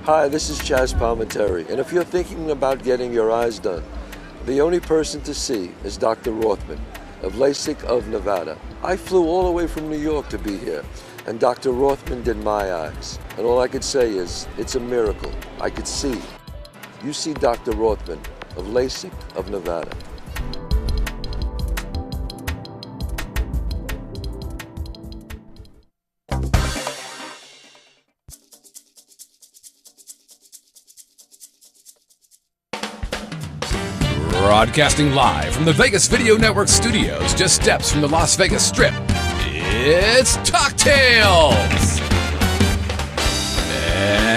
Hi, this is Chaz Palminteri, and if you're thinking about getting your eyes done, the only person to see is Dr. Rothman of LASIK of Nevada. I flew all the way from New York to be here, and Dr. Rothman did my eyes. And all I could say is, it's a miracle. I could see. You see Dr. Rothman of LASIK of Nevada. Broadcasting live from the Vegas Video Network studios, just steps from the Las Vegas Strip, it's Talktails!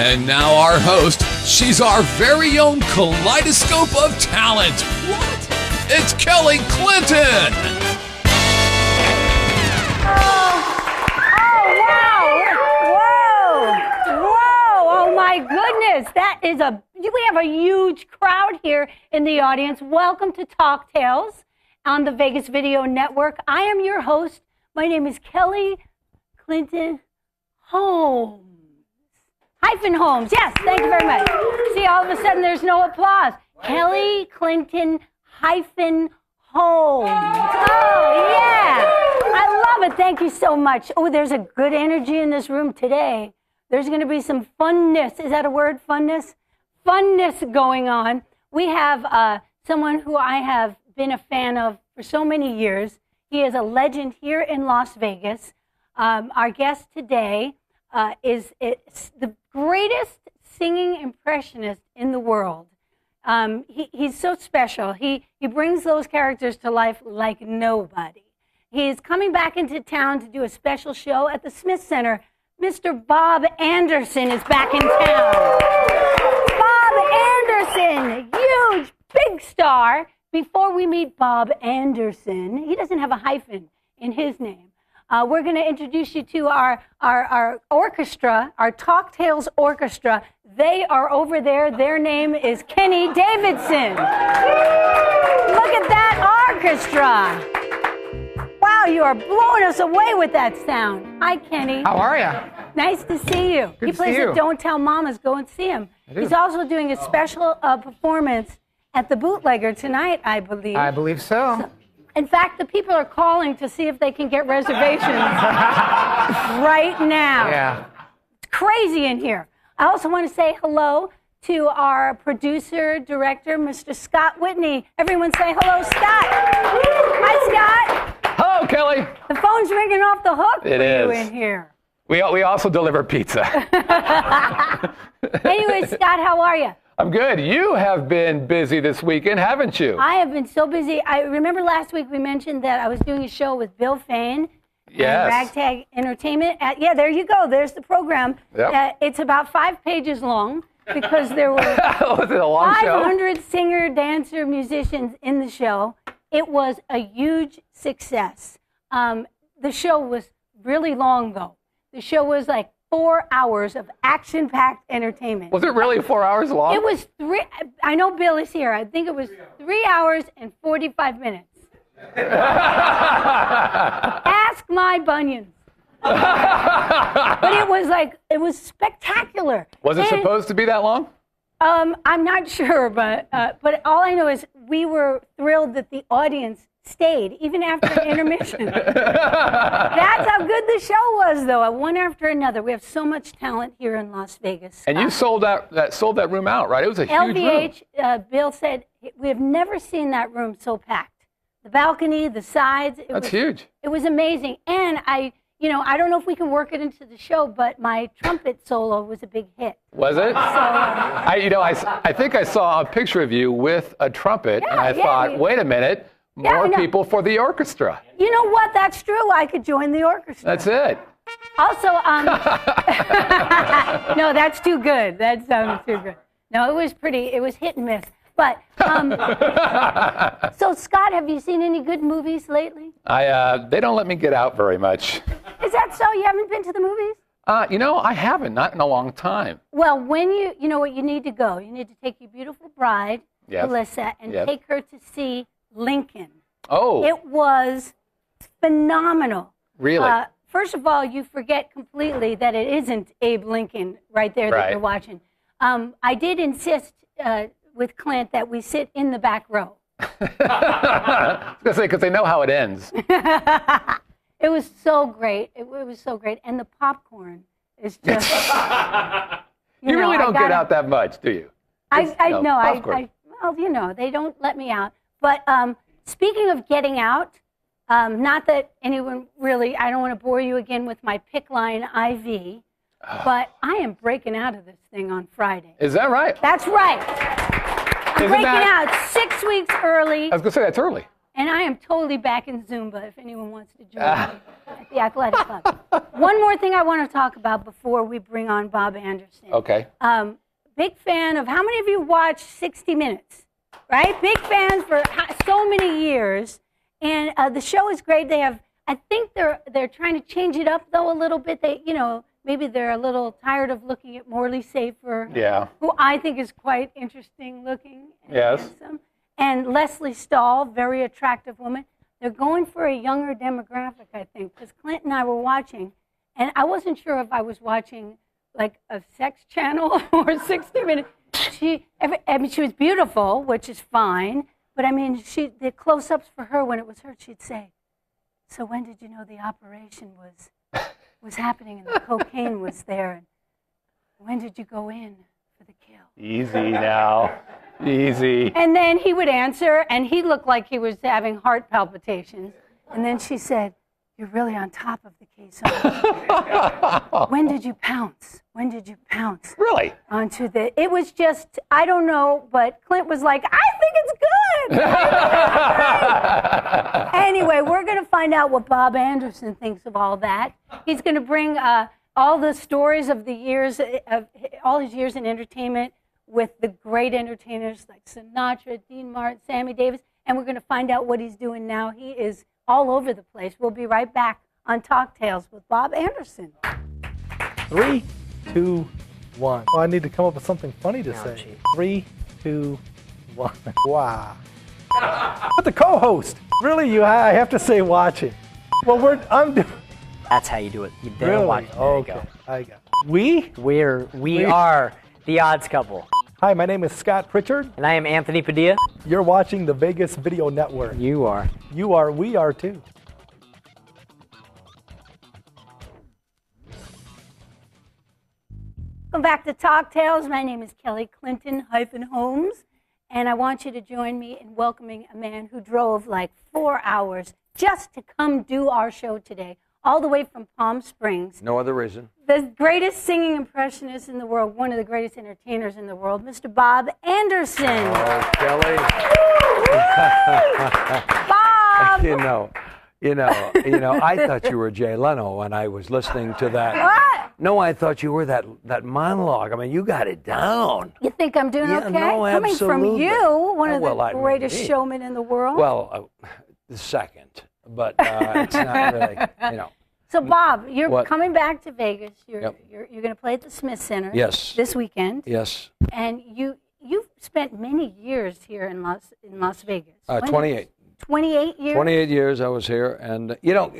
And now our host, she's our very own kaleidoscope of talent. What? It's Kelly Clinton! Oh, my goodness, we have a huge crowd here in the audience. Welcome to Talktails on the Vegas Video Network. I am your host. My name is Kelly Clinton Holmes. Holmes. Yes, thank you very much. See, all of a sudden there's no applause. Kelly Clinton Holmes. Oh, yeah. I love it. Thank you so much. Oh, there's a good energy in this room today. There's going to be some funness. Is that a word, funness? Funness going on. We have someone who I have been a fan of for so many years. He is a legend here in Las Vegas. Our guest today is the greatest singing impressionist in the world. He's so special. He brings those characters to life like nobody. He's coming back into town to do a special show at the Smith Center. Mr. Bob Anderson is back in town. Bob Anderson, huge, big star. Before we meet Bob Anderson, he doesn't have a hyphen in his name. We're going to introduce you to our orchestra, our Talktails Orchestra. They are over there. Their name is Kenny Davidson. Look at that orchestra. Wow, you are blowing us away with that sound. Hi, Kenny. How are you? Nice to see you. Good He to plays see you. at Don't Tell Mamas. Go and see him. He's also doing a special performance at the Bootlegger tonight, I believe. I believe so. In fact, the people are calling to see if they can get reservations right now. Yeah. It's crazy in here. I also want to say hello to our producer, director, Mr. Scott Whitney. Everyone say hello, Scott. Hi, Scott. Hello, Kelly. The phone's ringing off the hook for you is. in here. We also deliver pizza. Anyway, Scott, how are you? I'm good. You have been busy this weekend, haven't you? I have been so busy. I remember last week we mentioned that I was doing a show with Bill Fain. Yes. Ragtag Entertainment. Yeah, there you go. There's the program. Yep. It's about 5 pages long because there were Was it a long show? 500 singer, dancer, musicians in the show. It was a huge success. The show was really long, though. The show was like 4 hours of action-packed entertainment. Was it really 4 hours long? It was 3. I know Bill is here. I think it was 3 hours and 45 minutes. Ask my bunions. But it was spectacular. Was it supposed to be that long? I'm not sure, but all I know is we were thrilled that the audience stayed, even after an intermission. That's how good the show was, though, one after another. We have so much talent here in Las Vegas. And you sold that room out, right? It was a huge room. LVH, Bill said, we have never seen that room so packed. The balcony, the sides. That's huge. It was amazing. And I don't know if we can work it into the show, but my trumpet solo was a big hit. Was it? So, I think I saw a picture of you with a trumpet, and I thought, wait a minute, more people for the orchestra. You know what? That's true. I could join the orchestra. That's it. Also, no, that's too good. That sounds too good. No, it was hit and miss. But, so Scott, have you seen any good movies lately? They don't let me get out very much. Is that so? You haven't been to the movies? I haven't, not in a long time. Well, when you know what, you need to go. You need to take your beautiful bride, Alyssa, and take her to see Lincoln. Oh. It was phenomenal. Really? First of all, you forget completely that it isn't Abe Lincoln right there that you're watching. I did insist with Clint that we sit in the back row. I was going to say, because they know how it ends. It was so great. It was so great. And the popcorn is just... you really don't get out that much, do you? Well, you know, they don't let me out. But speaking of getting out, not that anyone really, I don't want to bore you again with my PICC line IV, but I am breaking out of this thing on Friday. Is that right? That's right. I'm breaking out 6 weeks early. I was going to say, that's early. And I am totally back in Zumba if anyone wants to join me at the athletic club. One more thing I want to talk about before we bring on Bob Anderson. Okay. Big fan of, how many of you watch 60 Minutes? Right? Big fans for so many years. And the show is great. They have, I think they're trying to change it up, though, a little bit. They, you know, maybe they're a little tired of looking at Morley Safer, who I think is quite interesting looking and handsome. And Leslie Stahl, very attractive woman. They're going for a younger demographic, I think, because Clint and I were watching, and I wasn't sure if I was watching like a sex channel or 60 Minutes. She was beautiful, which is fine, but I mean, the close-ups for her, when it was her, she'd say, "So when did you know the operation was happening and the cocaine was there? And when did you go in for the kill?" Easy now. Easy. And then he would answer, and he looked like he was having heart palpitations. And then she said, "You're really on top of the case, aren't you?" When did you pounce? When did you pounce? Really? Onto the... It was just, I don't know, but Clint was like, "I think it's good." Anyway, we're going to find out what Bob Anderson thinks of all that. He's going to bring all the stories of the years, of all his years in entertainment, with the great entertainers like Sinatra, Dean Martin, Sammy Davis, and we're going to find out what he's doing now. He is all over the place. We'll be right back on Talktails with Bob Anderson. 3, 2, 1. Oh, I need to come up with something funny to say. 3, 2, 1. Wow. But the co-host. Really, I have to say watching. Well, I'm doing... That's how you do it. You dare Really? watch. There Okay. you go. I got it. We are the Odds Couple. Hi, my name is Scott Pritchard. And I am Anthony Padilla. You're watching the Vegas Video Network. You are. You are. We are too. Welcome back to Talktails. My name is Kelly Clinton-Holmes, and I want you to join me in welcoming a man who drove like 4 hours just to come do our show today, all the way from Palm Springs. No other reason. The greatest singing impressionist in the world, one of the greatest entertainers in the world, Mr. Bob Anderson. Oh, Kelly. Bob! I thought you were Jay Leno when I was listening to that. What? No, I thought you were that monologue. I mean, you got it down. You think I'm doing okay? No, Coming from absolutely. you, one of Well, the I mean, greatest showmen in the world. Well, the second, but it's not really, So, Bob, you're What? coming back to Vegas. You're Yep. going to play at the Smith Center Yes. this weekend. Yes. And you've spent many years here in Las Vegas. 28. 28 years? 28 years I was here. And,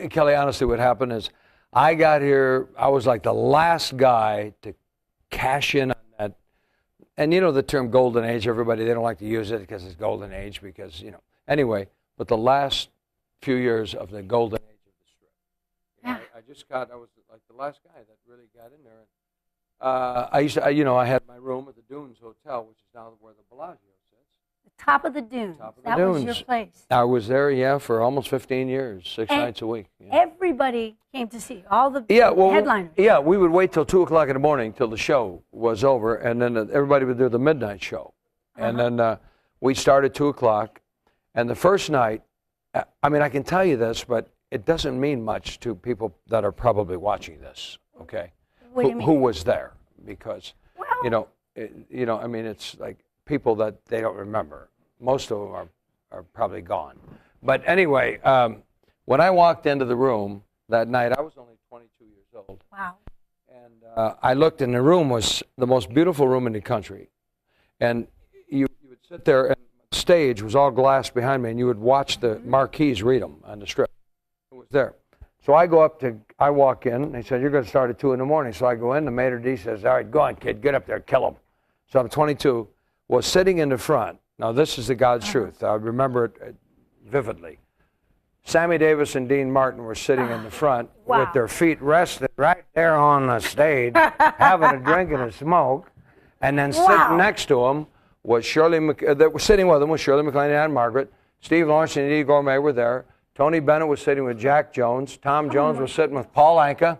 Kelly, honestly, what happened is I got here, I was like the last guy to cash in on that. And the term golden age, everybody, they don't like to use it because it's golden age because, Anyway, but the last few years of the golden age of the Strip. I was like the last guy that really got in there. And, I had my room at the Dunes Hotel, which is now where the Bellagio sits. The top of the dunes. Top of the that dunes. was your place. I was there, for almost 15 years, 6 nights a week. Yeah. Everybody came to see you, all the headliners. Yeah, we would wait till 2 o'clock in the morning till the show was over, and then everybody would do the midnight show. And then we started 2 o'clock, and the first night, I can tell you this, but it doesn't mean much to people that are probably watching this, okay? What do you mean? Who was there? Because, it's like people that they don't remember. Most of them are probably gone. But anyway, when I walked into the room that night, I was only 22 years old. Wow. And I looked, and the room was the most beautiful room in the country. And you would sit there, and the stage was all glass behind me, and you would watch the marquees read them on the strip. It was there. So I walk in, and they said, "You're going to start at 2 in the morning." So I go in, the maitre d' says, "All right, go on, kid, get up there, kill him." so I'm 22, was sitting in the front. Now, this is the God's truth. I remember it vividly. Sammy Davis and Dean Martin were sitting in the front with their feet rested right there on the stage, having a drink and a smoke. And then sitting next to them was sitting with them was Shirley MacLaine and Anne Margaret. Steve Lawrence and Edie Gourmet were there. Tony Bennett was sitting with Jack Jones. Tom Jones was sitting with Paul Anka.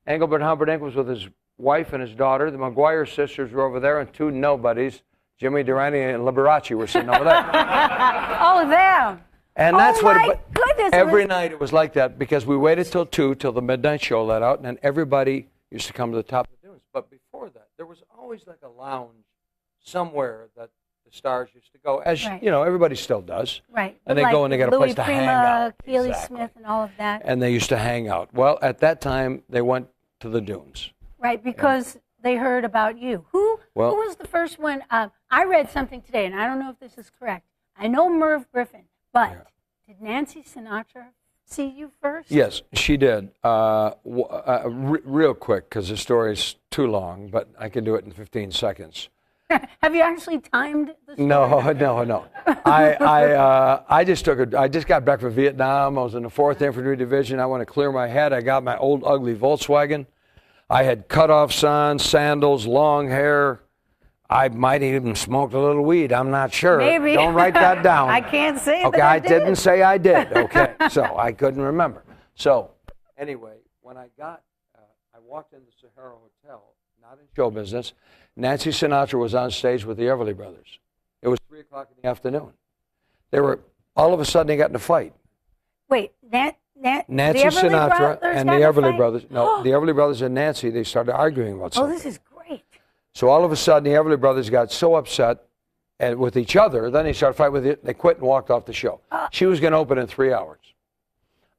Engelbert Humperdinck was with his wife and his daughter. The McGuire sisters were over there, and two nobodies, Jimmy Durante and Liberace, were sitting over there. Oh, them. And that's my goodness. Every night it was like that because we waited till 2, till the midnight show let out, and then everybody used to come to the top of the dunes. But before that, there was always like a lounge somewhere that the stars used to go, as you know, everybody still does. Right. And they go and they get a place to hang out. Keely Smith and all of that. And they used to hang out. Well, at that time, they went to the dunes. Right, because they heard about you. Who was the first one? I read something today, and I don't know if this is correct. I know Merv Griffin, but did Nancy Sinatra see you first? Yes, she did. Real quick, because the story's too long, but I can do it in 15 seconds. Have you actually timed the story? No. I just got back from Vietnam. I was in the 4th Infantry Division. I want to clear my head. I got my old ugly Volkswagen. I had cutoffs on, sandals, long hair. I might even smoked a little weed. I'm not sure. Maybe. Don't write that down. I can't say okay, that I didn't say I did. Okay, so I couldn't remember. So anyway, when I walked into the Sahara Hotel, not in show business. Nancy Sinatra was on stage with the Everly Brothers. It was 3 o'clock in the afternoon. All of a sudden they got in a fight. Wait, Nancy Sinatra and the Everly Brothers. No, the Everly Brothers and Nancy, they started arguing about something. Oh, this is great. So all of a sudden the Everly Brothers got so upset with each other, then they started fighting with it. They quit and walked off the show. She was going to open in 3 hours.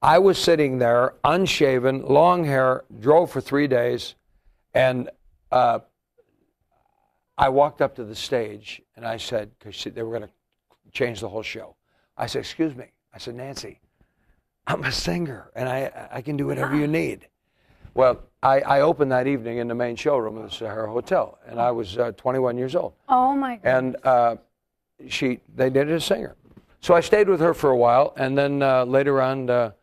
I was sitting there, unshaven, long hair, drove for 3 days, and I walked up to the stage, and I said, because they were going to change the whole show. I said, excuse me. I said, Nancy, I'm a singer, and I can do whatever you need. Well, I opened that evening in the main showroom of the Sahara Hotel, and I was 21 years old. Oh, my God. And they did it as a singer. So I stayed with her for a while, and then later on,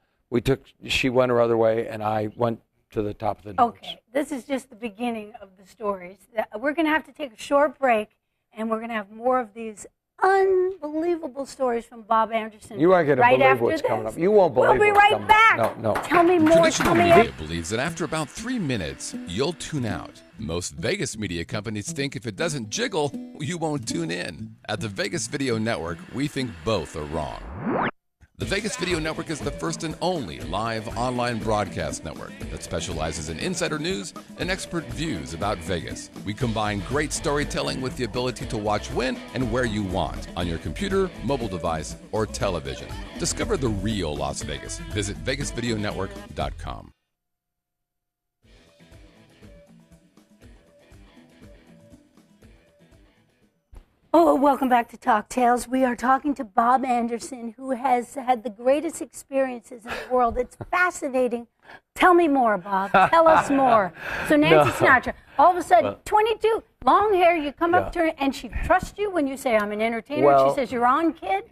she went her other way, and I went to the top of the dunes. Okay, this is just the beginning of the stories. We're going to have to take a short break, and we're going to have more of these unbelievable stories from Bob Anderson. You aren't going to believe what's coming up. You won't believe what's coming up. We'll be right back. No. Tell me more. Traditional media believes that after about 3 minutes, you'll tune out. Most Vegas media companies think if it doesn't jiggle, you won't tune in. At the Vegas Video Network, we think both are wrong. The Vegas Video Network is the first and only live online broadcast network that specializes in insider news and expert views about Vegas. We combine great storytelling with the ability to watch when and where you want on your computer, mobile device, or television. Discover the real Las Vegas. Visit VegasVideoNetwork.com. Oh, welcome back to Talktails. We are talking to Bob Anderson, who has had the greatest experiences in the world. It's fascinating. Tell me more, Bob. Tell us more. So Nancy Sinatra, all of a sudden, 22, long hair, you come up to her, and she trusts you when you say, I'm an entertainer. Well, she says, you're on, kid.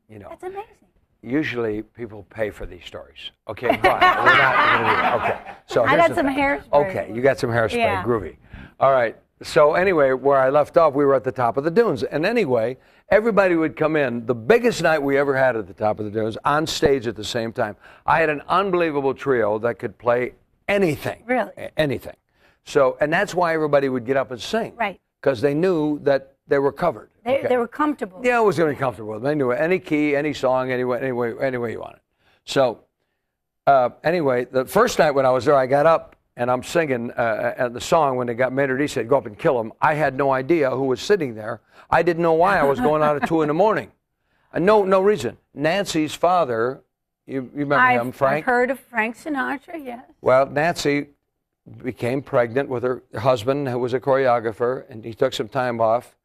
That's amazing. Usually people pay for these stories. Okay, but we're not going to do that. Okay. So I got some hairspray. Okay, you got some hairspray. Groovy. All right. So anyway, where I left off, we were at the top of the dunes. And anyway, everybody would come in. The biggest night we ever had at the top of the dunes, on stage at the same time. I had an unbelievable trio that could play anything. Really? Anything. So, and that's why everybody would get up and sing. Right. Because they knew that they were covered. They were comfortable. Yeah, it was going to be comfortable. They knew any key, any song, any way you want it. So anyway, the first night when I was there, I got up. And I'm singing the song when they got Maynard. He said, go up and kill him. I had no idea who was sitting there. I didn't know why I was going out at 2 in the morning. No reason. Nancy's father, you remember him, Frank? I've heard of Frank Sinatra, yes. Well, Nancy became pregnant with her husband, who was a choreographer, and he took some time off.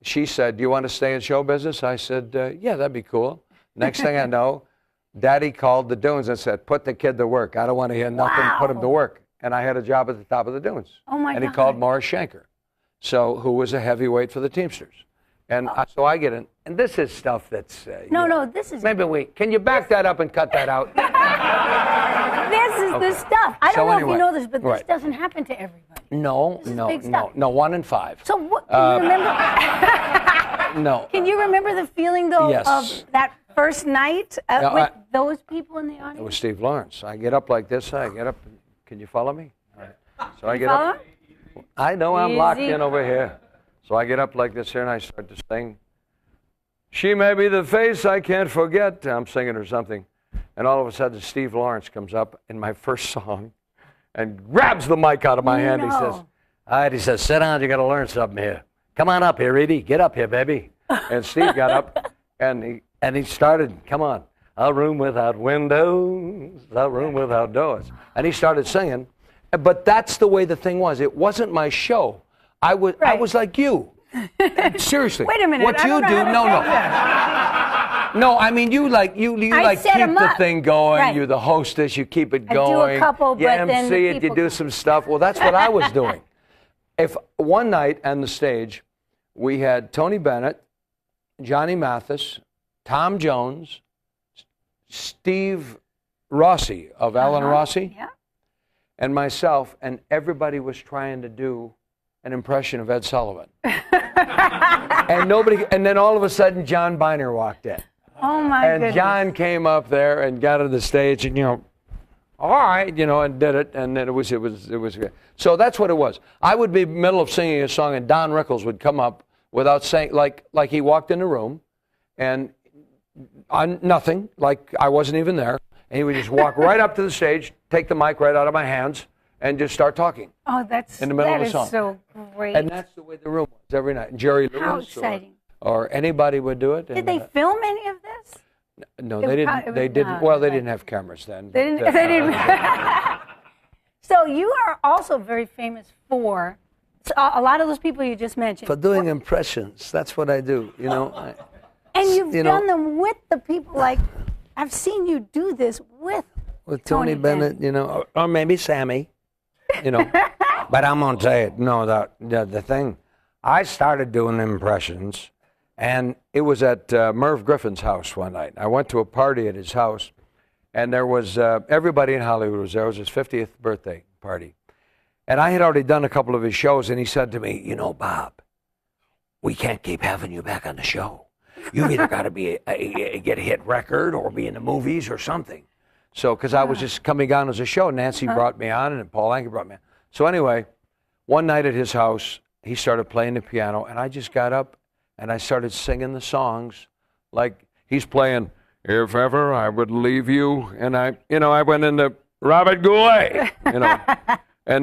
She said, do you want to stay in show business? I said, yeah, that'd be cool. Next thing I know, Daddy called the dunes and said, put the kid to work. I don't want to hear nothing. Put him to work. And I had a job at the top of the dunes. Oh, my God. And he called Morris Schenker. So who was a heavyweight for the Teamsters. And so I get in, and this is stuff that's... No, this is... Can you back that up and cut that out? This is the stuff. I don't know if you know this, but this right. doesn't happen to everybody. No, 1 in 5. So what, can you remember... No. Can you remember the feeling, though, Yes. of that first night with those people in the audience? It was Steve Lawrence. I get up like this. I get up. Can you follow me? All right. So I get follow? up. I know I'm locked in over here. So I get up like this here and I start to sing. She may be the face I can't forget. I'm singing or something. And all of a sudden, Steve Lawrence comes up in my first song and grabs the mic out of my hand. He says, all right, he says, sit down. You got to learn something here. Come on up here, Edie. Get up here, baby. And Steve got up and he started, come on. A room without windows, a room without doors. And he started singing. But that's the way the thing was. It wasn't my show. I was like you. Seriously. Wait a minute. What you do? No. No, I mean you like keep the thing going. Right. You're the hostess. You keep it going. I do a couple, you but MC then it. You do some stuff. Well, that's what I was doing. If one night on the stage, we had Tony Bennett, Johnny Mathis, Tom Jones, Steve Rossi of Alan Rossi, and myself, and everybody was trying to do an impression of Ed Sullivan. And then all of a sudden, John Biner walked in. Oh my goodness. And John came up there and got on the stage and, all right, and did it. And then it was good. So that's what it was. I would be in the middle of singing a song and Don Rickles would come up without saying, like he walked in the room and nothing, like I wasn't even there. And he would just walk right up to the stage, take the mic right out of my hands, and just start talking. Oh, that's in the middle of the song. So great. And that's the way the room was every night. And Jerry Lewis. How exciting. Or anybody would do it. Did they film any of this? No, they didn't. They didn't. Well, they didn't have cameras then. They didn't. So you are also very famous for a lot of those people you just mentioned. For doing impressions. That's what I do. And you've done them with the people. Like I've seen you do this with Tony Bennett. Or maybe Sammy. But I'm gonna tell you, the thing. I started doing impressions. And it was at Merv Griffin's house one night. I went to a party at his house, and there was everybody in Hollywood was there. It was his 50th birthday party. And I had already done a couple of his shows, and he said to me, Bob, we can't keep having you back on the show. You've either got to get a hit record or be in the movies or something. So, because I was just coming on as a show, Nancy brought me on, and Paul Anka brought me on. So anyway, one night at his house, he started playing the piano, and I just got up, and I started singing the songs like he's playing, If Ever I Would Leave You. And I went into Robert Goulet, And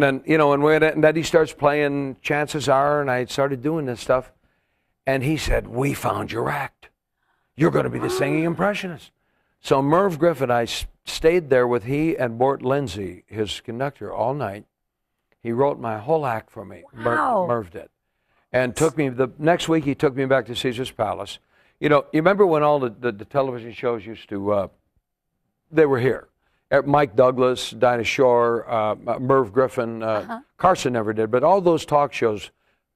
then, and then he starts playing Chances Are, and I started doing this stuff. And he said, we found your act. You're going to be the singing impressionist. So Merv Griffin, I stayed there with he and Bort Lindsay, his conductor, all night. He wrote my whole act for me. Wow. Merv did. And took me, the next week he took me back to Caesar's Palace. You remember when all the television shows used to, they were here. Mike Douglas, Dinah Shore, Merv Griffin, Carson never did, but all those talk shows,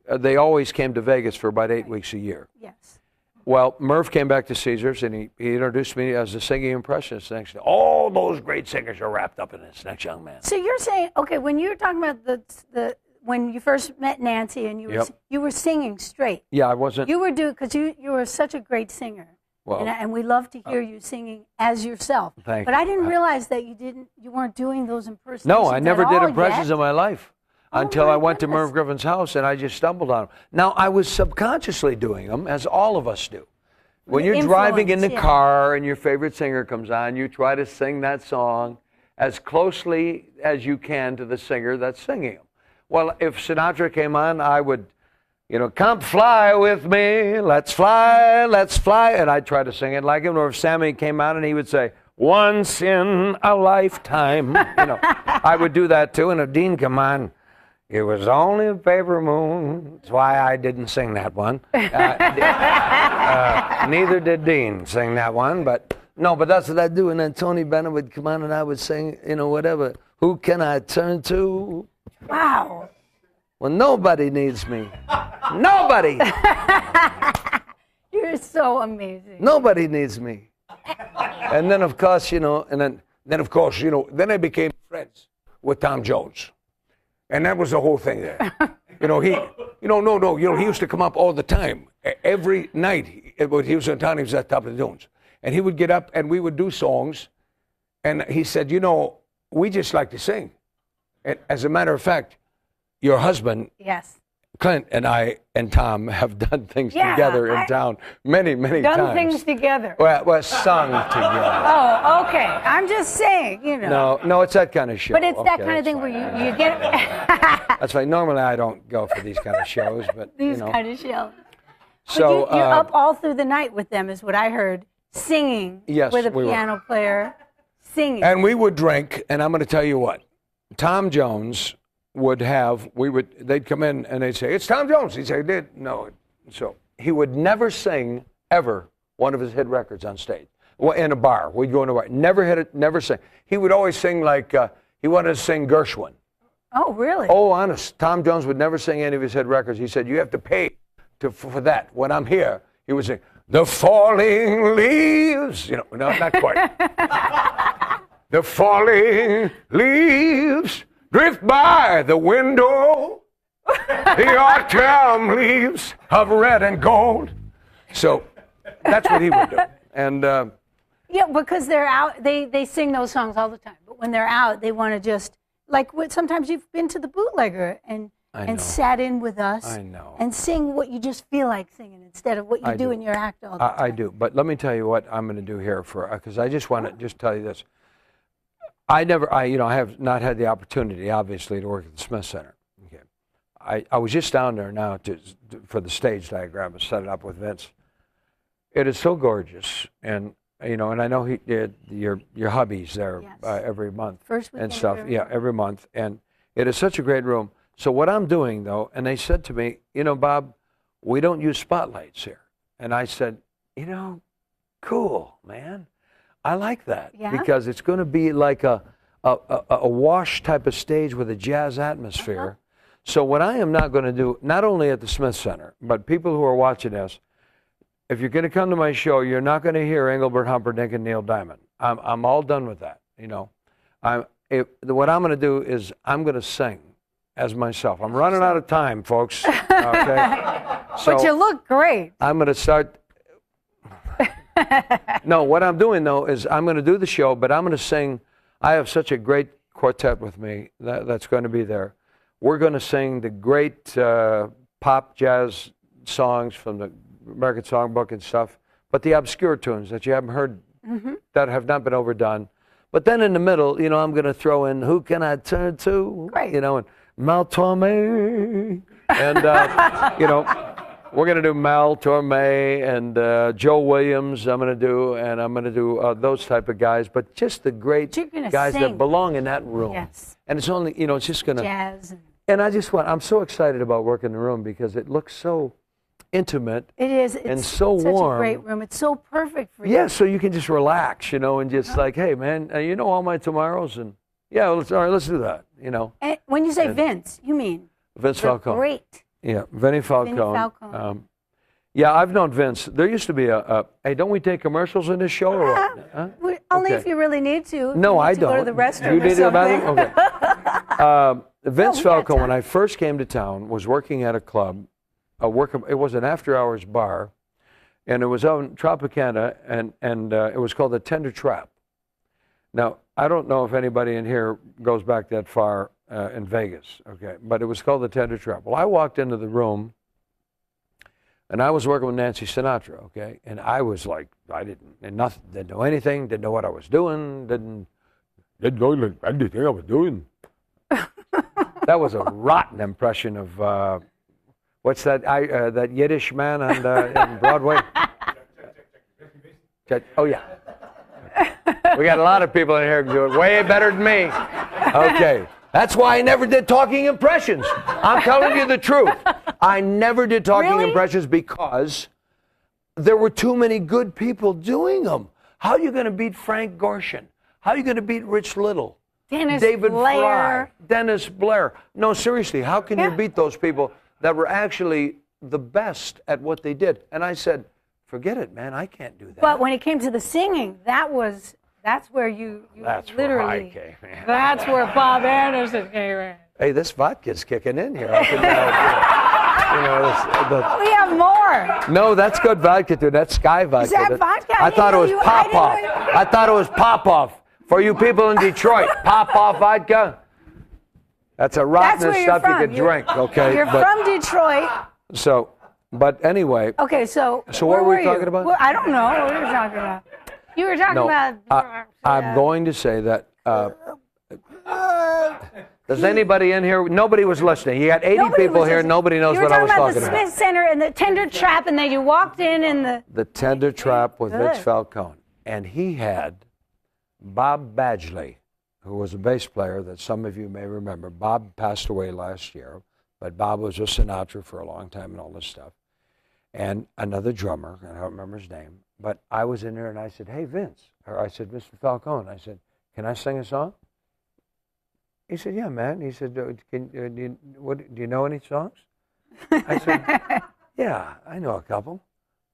they always came to Vegas for about 8 weeks a year. Yes. Well, Merv came back to Caesars and he introduced me as a singing impressionist. Next, all those great singers are wrapped up in this next young man. So you're saying, okay, when you were talking about the when you first met Nancy and you were singing straight. Yeah, I wasn't. You were because you were such a great singer. Well, and we love to hear you singing as yourself. Thank but you. I didn't realize that you weren't doing those impersonations. No, I never did impressions in my life until I went to goodness. Merv Griffin's house and I just stumbled on them. Now, I was subconsciously doing them, as all of us do. When you're driving in the car and your favorite singer comes on, you try to sing that song as closely as you can to the singer that's singing them. Well, if Sinatra came on, I would, come fly with me, let's fly, and I'd try to sing it like him. Or if Sammy came on and he would say, once in a lifetime, I would do that too. And if Dean come on, it was only a paper moon. That's why I didn't sing that one. Neither did Dean sing that one, but that's what I'd do. And then Tony Bennett would come on and I would sing, whatever. Who can I turn to? Wow. Well, nobody needs me. Nobody. You're so amazing. Nobody needs me. And then, of course, you know, then of course, you know, then I became friends with Tom Jones. And that was the whole thing there. You know, he used to come up all the time. Every night, he was in town, he was at the top of the dunes. And he would get up and we would do songs. And he said, you know, we just like to sing. And as a matter of fact, your husband, yes, Clint, and I and Tom have done things together in town many times. Done things together. Well, sung together. Oh, okay. I'm just saying, you know. No, it's that kind of show. But it's that kind of thing where you get. That's right. Normally, I don't go for these kind of shows, but these you know. kind of shows. So you're up all through the night with them, is what I heard. Singing with a piano player, singing. And we would drink, and I'm going to tell you what. Tom Jones they'd come in and they'd say, it's Tom Jones. He'd say, no. So he would never sing, ever, one of his hit records on stage. Well, in a bar. We'd go in a bar. Never hit it, never sing. He would always sing like, he wanted to sing Gershwin. Oh, really? Oh, honest. Tom Jones would never sing any of his hit records. He said, you have to pay for that. When I'm here, he would sing, the falling leaves. You know, no, not quite. The falling leaves drift by the window, the autumn leaves of red and gold. So that's what he would do. And yeah, because they're out, they sing those songs all the time. But when they're out, they want to just, like sometimes you've been to the bootlegger and sat in with us. I know. And sing what you just feel like singing instead of what you do in your act all the time. I do. But let me tell you what I'm going to do here because I just want to just tell you this. I have not had the opportunity, obviously, to work at the Smith Center. Okay, I was just down there now for the stage diagram and set it up with Vince. It is so gorgeous, and and I know he did your hubby's there every month and stuff. Every month, and it is such a great room. So what I'm doing though, and they said to me, Bob, we don't use spotlights here, and I said, cool, man. I like that because it's going to be like a wash type of stage with a jazz atmosphere. So what I am not going to do, not only at the Smith Center, but people who are watching this, if you're going to come to my show, you're not going to hear Engelbert Humperdinck and Neil Diamond. I'm all done with that. What I'm going to do is I'm going to sing as myself. I'm running out of time, folks. Okay? But you look great. I'm going to start. No, what I'm doing, though, is I'm going to do the show, but I'm going to sing. I have such a great quartet with me that's going to be there. We're going to sing the great pop jazz songs from the American Songbook and stuff, but the obscure tunes that you haven't heard that have not been overdone. But then in the middle, I'm going to throw in Who Can I Turn To? Great. And Mal Torme. And, we're going to do Mal Torme and Joe Williams. I'm going to do those type of guys, but just the great guys that belong in that room. Yes. And it's only, it's just going to. Jazz. And I'm so excited about working the room because it looks so intimate. It is. And so warm. It's such a great room. It's so perfect for you. Yeah, so you can just relax, and just like, hey, man, all my tomorrows, and all right, let's do that, And when you say Vince, you mean Vince Falcone. Great. Yeah, Vinny Falcone. I've known Vince. There used to be hey, don't we take commercials in this show or what? Huh? Only if you really need to. No, I don't. Go to the restroom you need or something? Okay. Vince Falcone, when I I first came to town, was working at a club. It was an after-hours bar, and it was on Tropicana, and it was called the Tender Trap. Now, I don't know if anybody in here goes back that far in Vegas, okay, but it was called the Tender Trap. Well, I walked into the room, and I was working with Nancy Sinatra, okay, and I was like, I didn't know anything, didn't know what I was doing, didn't know anything I was doing. That was a rotten impression of what's that? That Yiddish man on Broadway. Oh yeah. We got a lot of people in here who do it way better than me. Okay. That's why I never did talking impressions. I'm telling you the truth. I never did talking impressions because there were too many good people doing them. How are you going to beat Frank Gorshin? How are you going to beat Rich Little? David Blair. Fry, Dennis Blair. No, seriously, how can you beat those people that were actually the best at what they did? And I said, forget it, man, I can't do that. But when it came to the singing, that's where you That's literally. where I came in. That's where Bob Anderson came in. Hey, this vodka's kicking in here. We have more. No, that's good vodka, dude. That's Sky vodka. Is that vodka? I thought it was Pop-Off. I thought it was Pop-Off. For you people in Detroit, Pop-Off vodka, that's a rotten stuff you could drink, okay? You're from Detroit. So, but anyway. Okay, so what were we talking about? Well, I don't know what you were talking about. You were talking about. I'm going to say that. Does anybody in here? Nobody was listening. You got 80 people here. Nobody knows what I was talking about. You were talking about the Smith Center and the Tender Trap, and then you walked in and the Tender Trap with Vince Falcone, and he had Bob Badgley, who was a bass player that some of you may remember. Bob passed away last year, but Bob was with Sinatra for a long time and all this stuff. And another drummer, I don't remember his name, but I was in there and I said, hey, Vince, or I said, Mr. Falcone, I said, can I sing a song? He said, yeah, man. He said, do you know any songs? I said, yeah, I know a couple.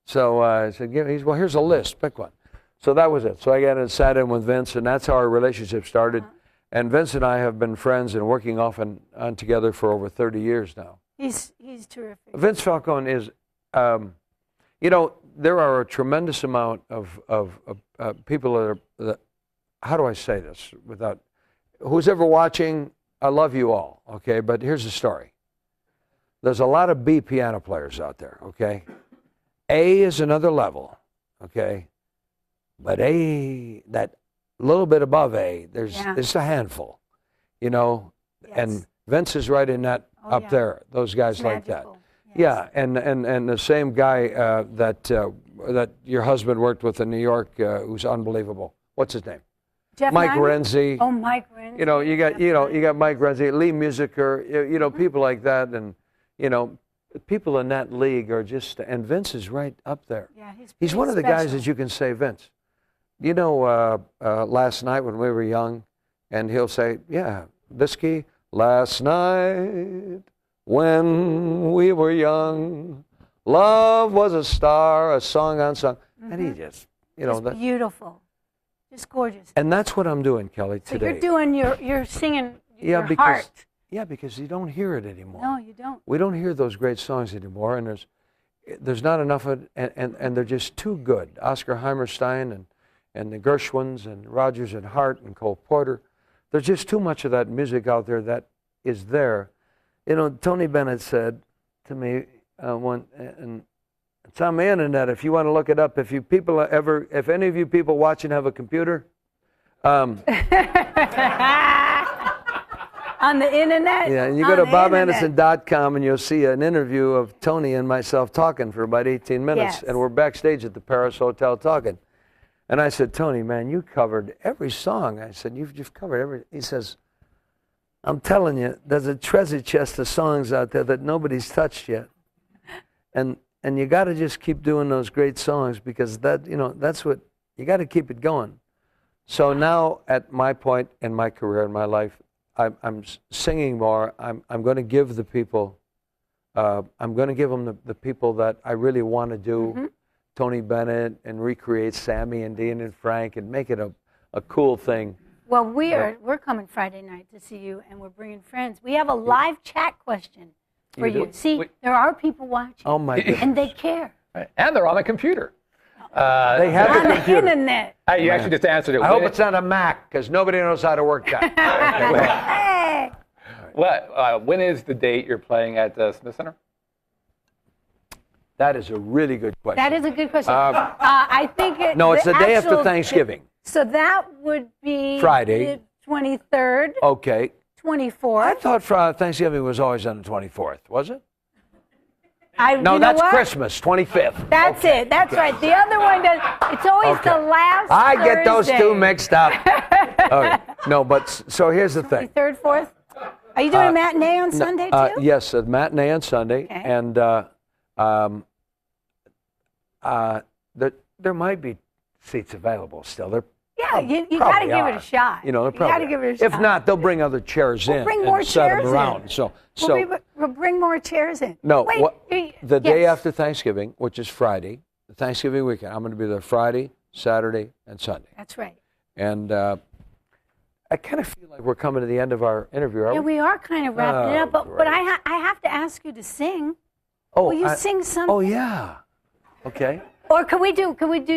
So I said, well, here's a list, pick one. So that was it. So I got and sat in with Vince, and that's how our relationship started. And Vince and I have been friends and working off and on together for over 30 years now. He's terrific. Vince Falcone is, there are a tremendous amount of people that how do I say this without, who's ever watching, I love you all, okay? But here's the story. There's a lot of B piano players out there, okay? A is another level, okay? But A, that little bit above A, it's a handful, Yes. And Vince is right in that up there, those guys it's like magical. That. Yes. Yeah, and the same guy that your husband worked with in New York who's unbelievable. What's his name? Jeff Mike Nyman? Renzi. Oh, Mike Renzi. You got Mike Renzi, Lee Musiker, people like that, and people in that league are just, and Vince is right up there. Yeah, he's one of the guys that you can say, Vince. Last night when we were young, and he'll say, yeah, this key, last night when we were young, love was a star, a song on song, and he just, that's beautiful. It's gorgeous. And that's what I'm doing, Kelly, today. So you're doing you're singing your heart. Yeah, because you don't hear it anymore. No, you don't. We don't hear those great songs anymore, and there's not enough of it, and they're just too good. Oscar Hammerstein and the Gershwins and Rodgers and Hart and Cole Porter, there's just too much of that music out there that is there. Tony Bennett said to me and it's on the internet if you want to look it up. If any of you people watching have a computer, on the internet. Yeah, and you go to bobanderson.com and you'll see an interview of Tony and myself talking for about 18 minutes, and we're backstage at the Paris Hotel talking. And I said, Tony, man, you covered every song. I said, you've covered every. He says, I'm telling you, there's a treasure chest of songs out there that nobody's touched yet, and you got to just keep doing those great songs because that's what you got to keep it going. So now, at my point in my career, in my life, I'm singing more. I'm going to give the people. I'm going to give them the people that I really want to do. Mm-hmm. Tony Bennett, and recreate Sammy and Dean and Frank and make it a cool thing. Well, we're coming Friday night to see you, and we're bringing friends. We have a live chat question for you. See, there are people watching. Oh my goodness. And they care. And they're on the computer. They have on the internet. You actually just answered it. I hope it's on a Mac because nobody knows how to work that. Well, when is the date you're playing at Smith Center? That is a really good question. That is a good question. I think it's the day after Thanksgiving. So that would be Friday, the 23rd. Okay. 24th. I thought Thanksgiving was always on the 24th. Was it? No, that's Christmas, 25th. That's it. That's right. The other one does. It's always the last I Thursday. Get those two mixed up. Okay. No, but so here's the thing. 23rd, 4th. Are you doing a matinee on Sunday too? Yes, a matinee on Sunday, and there might be seats available still. Yeah, you got to give it a shot. You know, you got to give it a shot. If not, they'll bring other chairs in. Bring more and set chairs them around. in. We'll bring more chairs in. No, Wait, the day after Thanksgiving, which is Friday, the Thanksgiving weekend, I'm going to be there Friday, Saturday, and Sunday. That's right. And I kind of feel like we're coming to the end of our interview. Yeah, we are kind of wrapping it up, but I have to ask you to sing. Oh, will you sing something? Oh yeah. Okay. Or can we do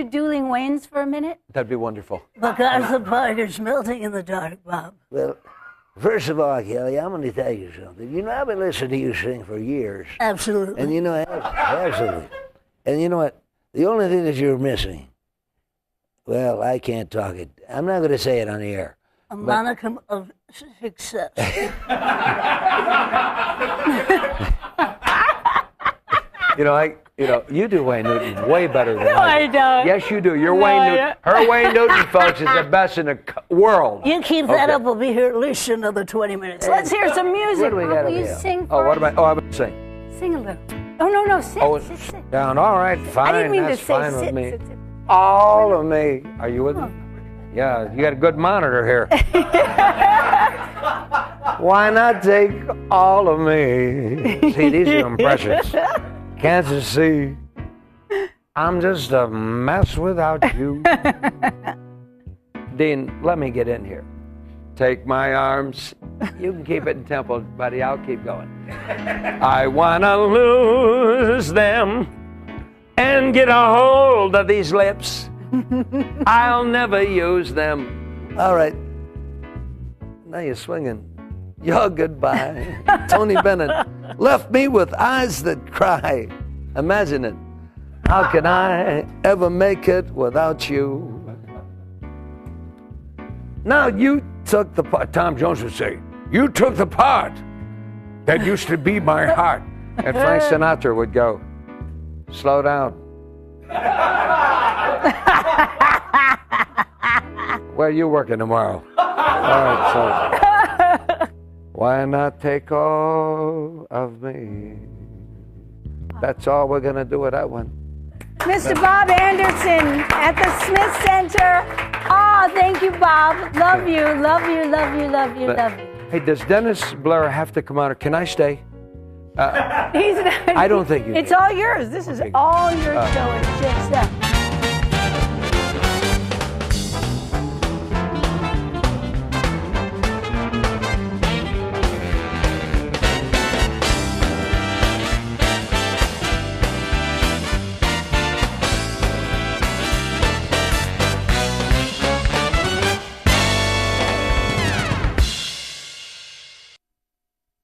Dueling Wains for a minute? That'd be wonderful. Because the parker's melting in the dark, Bob. Well, first of all, Kelly, I'm going to tell you something. You know, I've been listening to you sing for years. Absolutely. And you know, absolutely. And you know what? The only thing that you're missing, well, I can't talk it. I'm not going to say it on the air. A monicum of success. You do Wayne Newton way better than I do. don't. Yes, you do. You're Wayne Newton. Her Wayne Newton, folks, is the best in the world. You keep that up, we'll be here at least another 20 minutes. Let's hear some music. What do we gotta Will you do? sing for Oh, what us? am I? Oh, I'm going to sing. Sing a little. Oh, no, sit. Oh, sit. down. All right, fine. I didn't mean That's to say fine sit, with me. sit. All of me. Are you with me? Yeah, you got a good monitor here. Why not take all of me? See, these are impressions. Can't you see? I'm just a mess without you. Dean, let me get in here. Take my arms. You can keep it in tempo, buddy. I'll keep going. I wanna lose them and get a hold of these lips. I'll never use them. All right. Now you're swinging. Your goodbye. Tony Bennett left me with eyes that cry. Imagine it. How can I ever make it without you? Now you took the part, Tom Jones would say, you took the part that used to be my heart. And Frank Sinatra would go, slow down. Where are you working tomorrow? All right, so why not take all of me? That's all we're going to do with that one. Mr. Bob Anderson at the Smith Center. Oh, thank you, Bob. Love you, love you, love you, love you, love you. Hey, does Dennis Blair have to come out, or can I stay? I don't think you It's do. all yours. This is all your show. It's just